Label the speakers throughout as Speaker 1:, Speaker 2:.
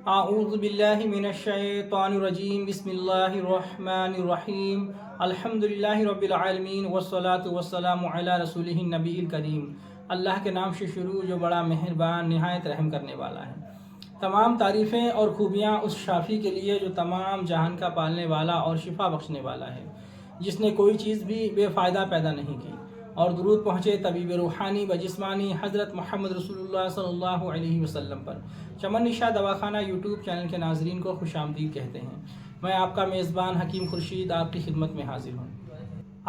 Speaker 1: اعوذ باللہ من الشیطان الرجیم بسم اللہ الرحمن الرحیم الحمدللہ رب العالمین والصلاة والسلام علی رسولہ النبی الکریم۔ اللہ کے نام سے شروع جو بڑا مہربان نہایت رحم کرنے والا ہے۔ تمام تعریفیں اور خوبیاں اس شافی کے لیے جو تمام جہان کا پالنے والا اور شفا بخشنے والا ہے، جس نے کوئی چیز بھی بے فائدہ پیدا نہیں کی، اور درود پہنچے طبیب روحانی و جسمانی حضرت محمد رسول اللہ صلی اللہ علیہ وسلم پر۔ چمن نشا دواخانہ یوٹیوب چینل کے ناظرین کو خوش آمدید کہتے ہیں۔ میں آپ کا میزبان حکیم خورشید آپ کی خدمت میں حاضر ہوں۔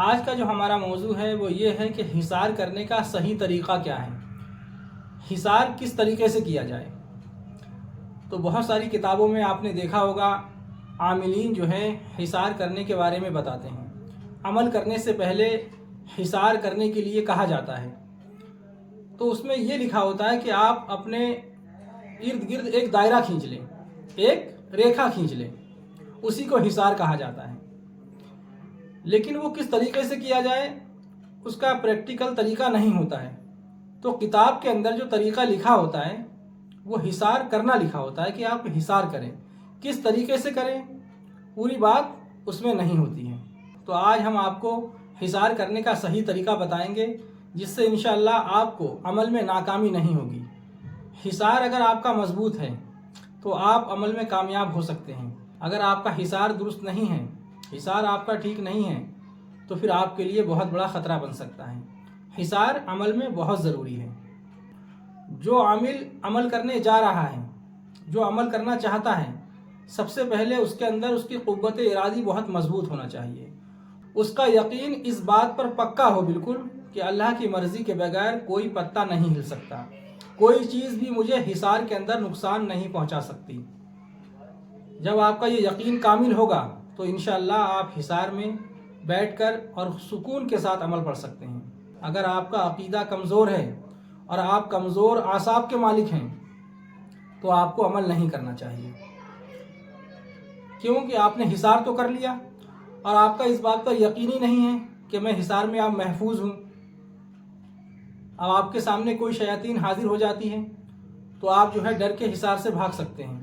Speaker 1: آج کا جو ہمارا موضوع ہے وہ یہ ہے کہ حصار کرنے کا صحیح طریقہ کیا ہے، حصار کس طریقے سے کیا جائے۔ تو بہت ساری کتابوں میں آپ نے دیکھا ہوگا عاملین جو ہے حصار کرنے کے بارے میں بتاتے ہیں۔ عمل کرنے سے پہلے حصار کرنے کے لیے کہا جاتا ہے، تو اس میں یہ لکھا ہوتا ہے کہ آپ اپنے ارد گرد ایک دائرہ کھینچ لیں، ایک ریکھا کھینچ لیں، اسی کو حصار کہا جاتا ہے۔ لیکن وہ کس طریقے سے کیا جائے اس کا پریکٹیکل طریقہ نہیں ہوتا ہے۔ تو کتاب کے اندر جو طریقہ لکھا ہوتا ہے وہ حصار کرنا لکھا ہوتا ہے کہ آپ حصار کریں، کس طریقے سے کریں پوری بات اس میں نہیں ہوتی ہے۔ تو آج ہم آپ کو حصار کرنے کا صحیح طریقہ بتائیں گے، جس سے انشاءاللہ آپ کو عمل میں ناکامی نہیں ہوگی۔ حصار اگر آپ کا مضبوط ہے تو آپ عمل میں کامیاب ہو سکتے ہیں۔ اگر آپ کا حصار درست نہیں ہے، حصار آپ کا ٹھیک نہیں ہے، تو پھر آپ کے لیے بہت بڑا خطرہ بن سکتا ہے۔ حصار عمل میں بہت ضروری ہے۔ جو عامل عمل کرنے جا رہا ہے، جو عمل کرنا چاہتا ہے، سب سے پہلے اس کے اندر اس کی قوت ارادی بہت مضبوط ہونا چاہیے۔ اس کا یقین اس بات پر پکا ہو بالکل کہ اللہ کی مرضی کے بغیر کوئی پتا نہیں ہل سکتا، کوئی چیز بھی مجھے حصار کے اندر نقصان نہیں پہنچا سکتی۔ جب آپ کا یہ یقین کامل ہوگا تو انشاءاللہ آپ حصار میں بیٹھ کر اور سکون کے ساتھ عمل پڑھ سکتے ہیں۔ اگر آپ کا عقیدہ کمزور ہے اور آپ کمزور اعصاب کے مالک ہیں تو آپ کو عمل نہیں کرنا چاہیے، کیونکہ آپ نے حصار تو کر لیا اور آپ کا اس بات پر یقین ہی نہیں ہے کہ میں حصار میں اب محفوظ ہوں۔ اب آپ کے سامنے کوئی شیاطین حاضر ہو جاتی ہے تو آپ جو ہے ڈر کے حصار سے بھاگ سکتے ہیں،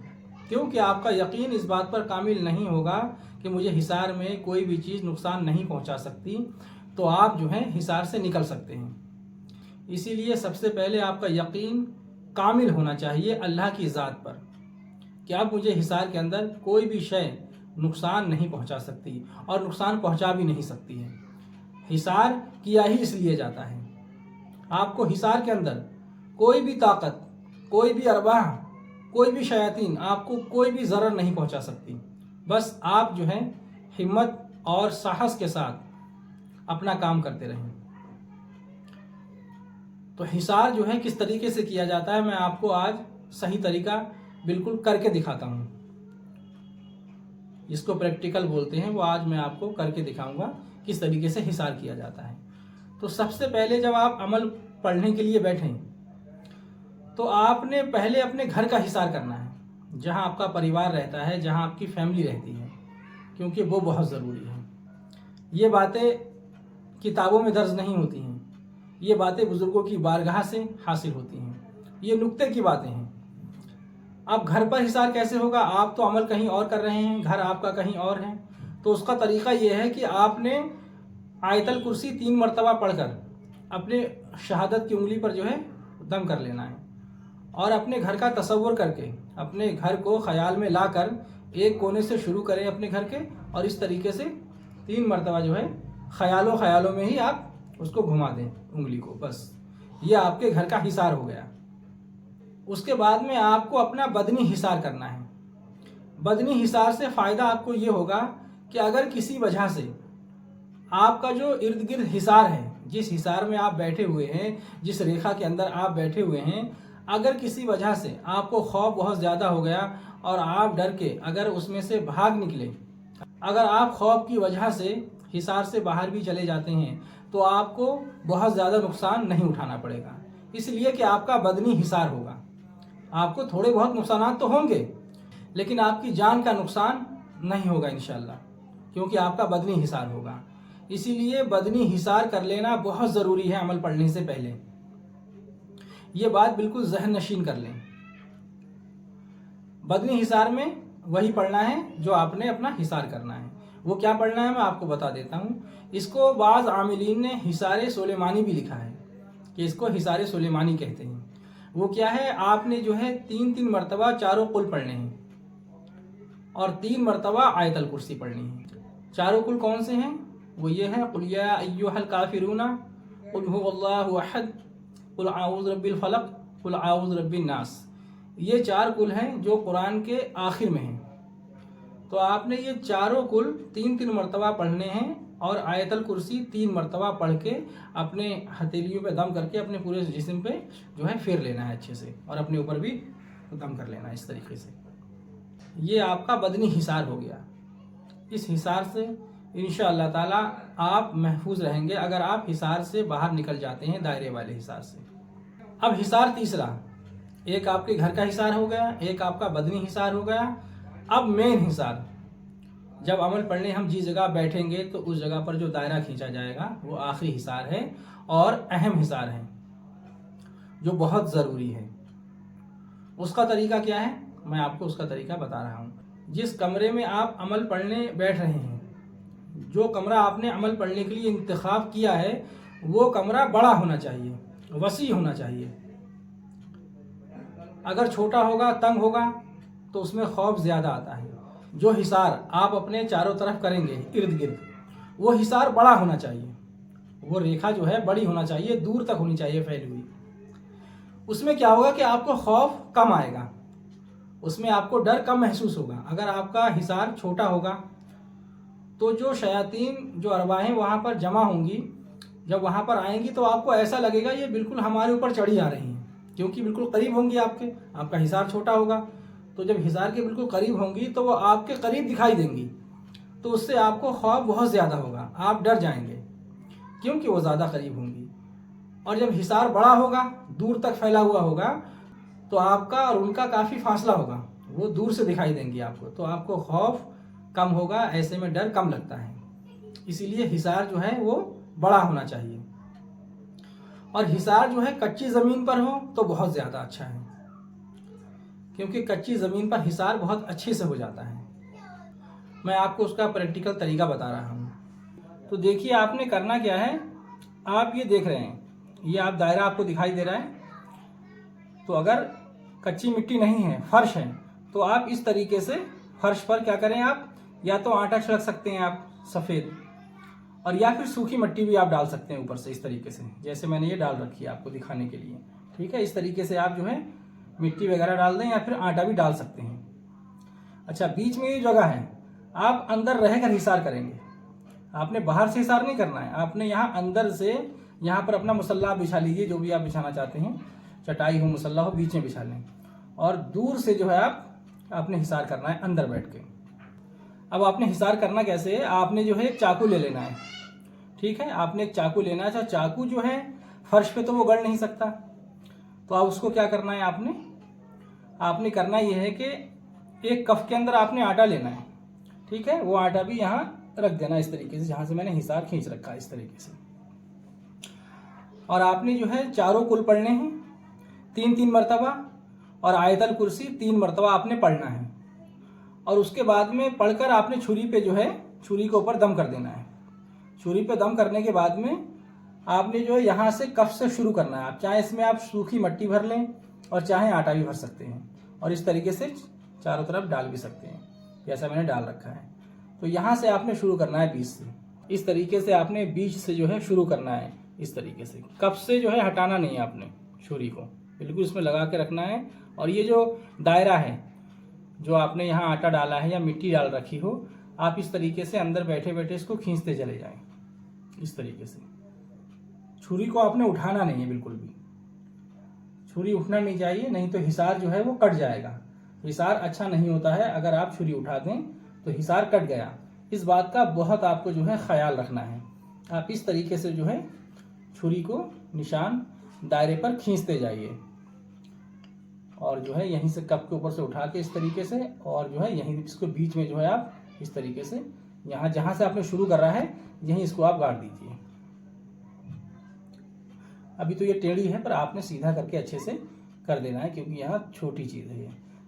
Speaker 1: کیونکہ آپ کا یقین اس بات پر کامل نہیں ہوگا کہ مجھے حصار میں کوئی بھی چیز نقصان نہیں پہنچا سکتی، تو آپ جو ہے حصار سے نکل سکتے ہیں۔ اسی لیے سب سے پہلے آپ کا یقین کامل ہونا چاہیے اللہ کی ذات پر کہ اب مجھے حصار کے اندر کوئی بھی شے نقصان نہیں پہنچا سکتی اور نقصان پہنچا بھی نہیں سکتی ہے۔ حصار کیا ہی اس لیے جاتا ہے۔ آپ کو حصار کے اندر کوئی بھی طاقت، کوئی بھی ارواح، کوئی بھی شیاطین آپ کو کوئی بھی ضرر نہیں پہنچا سکتی۔ بس آپ جو ہے ہمت اور ساہس کے ساتھ اپنا کام کرتے رہیں۔ تو حصار جو ہے کس طریقے سے کیا جاتا ہے میں آپ کو آج صحیح طریقہ بالکل کر کے دکھاتا ہوں، جس کو پریکٹیکل بولتے ہیں، وہ آج میں آپ کو کر کے دکھاؤں گا کس طریقے سے حصار کیا جاتا ہے۔ تو سب سے پہلے جب آپ عمل پڑھنے کے لیے بیٹھیں تو آپ نے پہلے اپنے گھر کا حصار کرنا ہے، جہاں آپ کا پریوار رہتا ہے، جہاں آپ کی فیملی رہتی ہے، کیونکہ وہ بہت ضروری ہے۔ یہ باتیں کتابوں میں درج نہیں ہوتی ہیں، یہ باتیں بزرگوں کی بارگاہ سے حاصل ہوتی ہیں، یہ نکتے کی باتیں ہیں۔ اب گھر پر حصار کیسے ہوگا؟ آپ تو عمل کہیں اور کر رہے ہیں، گھر آپ کا کہیں اور ہے، تو اس کا طریقہ یہ ہے کہ آپ نے آیت الکرسی 3 مرتبہ پڑھ کر اپنے شہادت کی انگلی پر جو ہے دم کر لینا ہے، اور اپنے گھر کا تصور کر کے اپنے گھر کو خیال میں لا کر ایک کونے سے شروع کریں اپنے گھر کے، اور اس طریقے سے 3 مرتبہ جو ہے خیالوں میں ہی آپ اس کو گھما دیں انگلی کو، بس یہ آپ کے گھر کا حصار ہو گیا۔ اس کے بعد میں آپ کو اپنا بدنی حصار کرنا ہے۔ بدنی حصار سے فائدہ آپ کو یہ ہوگا کہ اگر کسی وجہ سے آپ کا جو ارد گرد حصار ہے، جس حصار میں آپ بیٹھے ہوئے ہیں، جس ریکھا کے اندر آپ بیٹھے ہوئے ہیں، اگر کسی وجہ سے آپ کو خوف بہت زیادہ ہو گیا اور آپ ڈر کے اگر اس میں سے بھاگ نکلے، اگر آپ خوف کی وجہ سے حصار سے باہر بھی چلے جاتے ہیں، تو آپ کو بہت زیادہ نقصان نہیں اٹھانا پڑے گا، اس لیے کہ آپ کا بدنی حصار ہوگا۔ آپ کو تھوڑے بہت نقصانات تو ہوں گے، لیکن آپ کی جان کا نقصان نہیں ہوگا انشاءاللہ، کیونکہ آپ کا بدنی حصار ہوگا۔ اسی لیے بدنی حصار کر لینا بہت ضروری ہے عمل پڑھنے سے پہلے، یہ بات بالکل ذہن نشین کر لیں۔ بدنی حصار میں وہی پڑھنا ہے جو آپ نے اپنا حصار کرنا ہے. وہ کیا پڑھنا ہے میں آپ کو بتا دیتا ہوں. اس کو بعض عاملین نے حصار سلیمانی بھی لکھا ہے کہ اس کو حصار سلیمانی کہتے ہیں. وہ کیا ہے، آپ نے جو ہے 3 مرتبہ چاروں قل پڑھنے ہیں اور 3 مرتبہ آیت الکرسی پڑھنی ہے. چاروں قل کون سے ہیں؟ وہ یہ ہے قل یا ایھا الکافرون، قل ھو اللہ احد، قل اعوذ برب الفلق، قل اعوذ برب الناس. یہ 4 قل ہیں جو قرآن کے آخر میں ہیں. تو آپ نے یہ چاروں قل 3 مرتبہ پڑھنے ہیں اور آیت الکرسی 3 مرتبہ پڑھ کے اپنے ہتھیلیوں پہ دم کر کے اپنے پورے جسم پہ جو ہے پھیر لینا ہے اچھے سے، اور اپنے اوپر بھی دم کر لینا ہے اس طریقے سے. یہ آپ کا بدنی حصار ہو گیا. اس حصار سے انشاءاللہ تعالی آپ محفوظ رہیں گے اگر آپ حصار سے باہر نکل جاتے ہیں، دائرے والے حصار سے. اب حصار تیسرا، ایک آپ کے گھر کا حصار ہو گیا، ایک آپ کا بدنی حصار ہو گیا. اب مین حصار، جب عمل پڑھنے ہم جس جگہ بیٹھیں گے تو اس جگہ پر جو دائرہ کھینچا جائے گا وہ آخری حصار ہے اور اہم حصار ہے جو بہت ضروری ہے. اس کا طریقہ کیا ہے میں آپ کو اس کا طریقہ بتا رہا ہوں. جس کمرے میں آپ عمل پڑھنے بیٹھ رہے ہیں، جو کمرہ آپ نے عمل پڑھنے کے لیے انتخاب کیا ہے، وہ کمرہ بڑا ہونا چاہیے، وسیع ہونا چاہیے. اگر چھوٹا ہوگا، تنگ ہوگا تو اس میں خوف زیادہ آتا ہے. جو حصار آپ اپنے چاروں طرف کریں گے ارد گرد، وہ حصار بڑا ہونا چاہیے. وہ ریکھا جو ہے بڑی ہونا چاہیے، دور تک ہونی چاہیے پھیلی ہوئی. اس میں کیا ہوگا کہ آپ کو خوف کم آئے گا، اس میں آپ کو ڈر کم محسوس ہوگا. اگر آپ کا حصار چھوٹا ہوگا تو جو شیاطین، جو ارواحیں وہاں پر جمع ہوں گی، جب وہاں پر آئیں گی تو آپ کو ایسا لگے گا یہ بالکل ہمارے اوپر چڑھی آ رہی ہیں، کیونکہ بالکل قریب ہوں گی آپ کے. آپ کا حصار چھوٹا ہوگا تو جب حصار کے بالکل قریب ہوں گی تو وہ آپ کے قریب دکھائی دیں گی، تو اس سے آپ کو خوف بہت زیادہ ہوگا، آپ ڈر جائیں گے کیونکہ وہ زیادہ قریب ہوں گی. اور جب حصار بڑا ہوگا، دور تک پھیلا ہوا ہوگا، تو آپ کا اور ان کا کافی فاصلہ ہوگا، وہ دور سے دکھائی دیں گی آپ کو، تو آپ کو خوف کم ہوگا، ایسے میں ڈر کم لگتا ہے. اسی لیے حصار جو ہے وہ بڑا ہونا چاہیے. اور حصار جو ہے کچی زمین پر ہو تو بہت زیادہ اچھا ہے، کیونکہ کچی زمین پر حصار بہت اچھے سے ہو جاتا ہے. میں آپ کو اس کا پریکٹیکل طریقہ بتا رہا ہوں. تو دیکھیے آپ نے کرنا کیا ہے. آپ یہ دیکھ رہے ہیں، یہ آپ دائرہ آپ کو دکھائی دے رہا ہے. تو اگر کچی مٹی نہیں ہے، فرش ہے، تو آپ اس طریقے سے فرش پر کیا کریں، آپ یا تو آٹا چھڑک سکتے ہیں آپ سفید، اور یا پھر سوکھی مٹی بھی آپ ڈال سکتے ہیں اوپر سے اس طریقے سے، جیسے میں نے یہ ڈال رکھی ہے آپ کو دکھانے کے لیے. ٹھیک ہے، اس طریقے سے آپ جو ہے مٹی وغیرہ ڈال دیں یا پھر آٹا بھی ڈال سکتے ہیں. اچھا، بیچ میں یہ جگہ ہے، آپ اندر رہ کر حصار کریں گے. آپ نے باہر سے حصار نہیں کرنا ہے، آپ نے یہاں اندر سے یہاں پر اپنا مصلی بچھا لیجیے، جو بھی آپ بچھانا چاہتے ہیں، چٹائی ہو، مصلی ہو، بیچ میں بچھا لیں. اور دور سے جو ہے آپ نے حصار کرنا ہے اندر بیٹھ کے. اب آپ نے حصار کرنا کیسے ہے، آپ نے جو ہے ایک چاقو لے لینا ہے. ٹھیک ہے، آپ نے ایک چاقو لینا ہے. اچھا، چاقو جو ہے فرش پہ تو وہ گڑ نہیں سکتا، تو اب اس کو کیا کرنا ہے، آپ نے کرنا یہ ہے کہ ایک کف کے اندر آپ نے آٹا لینا ہے. ٹھیک ہے، وہ آٹا بھی یہاں رکھ دینا اس طریقے سے، جہاں سے میں نے حصار کھینچ رکھا ہے اس طریقے سے. اور آپ نے جو ہے چاروں قل پڑھنے ہیں 3 مرتبہ، اور آیت الکرسی 3 مرتبہ آپ نے پڑھنا ہے. اور اس کے بعد میں پڑھ کر آپ نے چھری پہ جو ہے چھری کے اوپر دم کر دینا ہے. چھری پہ دم کرنے کے بعد میں آپ نے جو ہے یہاں سے کف سے شروع کرنا ہے. آپ چاہیں اس میں آپ سوکھی مٹی بھر لیں اور چاہیں آٹا بھی بھر سکتے ہیں، اور اس طریقے سے چاروں طرف ڈال بھی سکتے ہیں جیسا میں نے ڈال رکھا ہے. تو یہاں سے آپ نے شروع کرنا ہے بیچ سے، اس طریقے سے آپ نے بیچ سے جو ہے شروع کرنا ہے. اس طریقے سے کف سے جو ہے ہٹانا نہیں ہے، آپ نے چھری کو بالکل اس میں لگا کے رکھنا ہے. اور یہ جو دائرہ ہے، جو آپ نے یہاں آٹا ڈالا ہے یا مٹی ڈال رکھی ہو، آپ اس طریقے سے اندر بیٹھے بیٹھے اس کو کھینچتے چلے جائیں اس طریقے سے. چھری کو آپ نے اٹھانا نہیں ہے، بالکل بھی چھری اٹھنا نہیں چاہیے، نہیں تو حصار جو ہے وہ کٹ جائے گا. حصار اچھا نہیں ہوتا ہے، اگر آپ چھری اٹھا دیں تو حصار کٹ گیا. اس بات کا بہت آپ کو جو ہے خیال رکھنا ہے. آپ اس طریقے سے جو ہے چھری کو نشان دائرے پر کھینچتے جائیے، اور جو ہے یہیں سے کپ کے اوپر سے اٹھا کے اس طریقے سے، اور جو ہے یہیں اس کو بیچ میں جو ہے آپ اس طریقے سے یہاں جہاں سے آپ نے شروع کر رہا ہے یہیں اس کو آپ گاڑ دیجیے. ابھی تو یہ ٹیڑھی ہے، پر آپ نے سیدھا کر کے اچھے سے کر دینا ہے، کیونکہ یہاں چھوٹی چیز ہے. یہ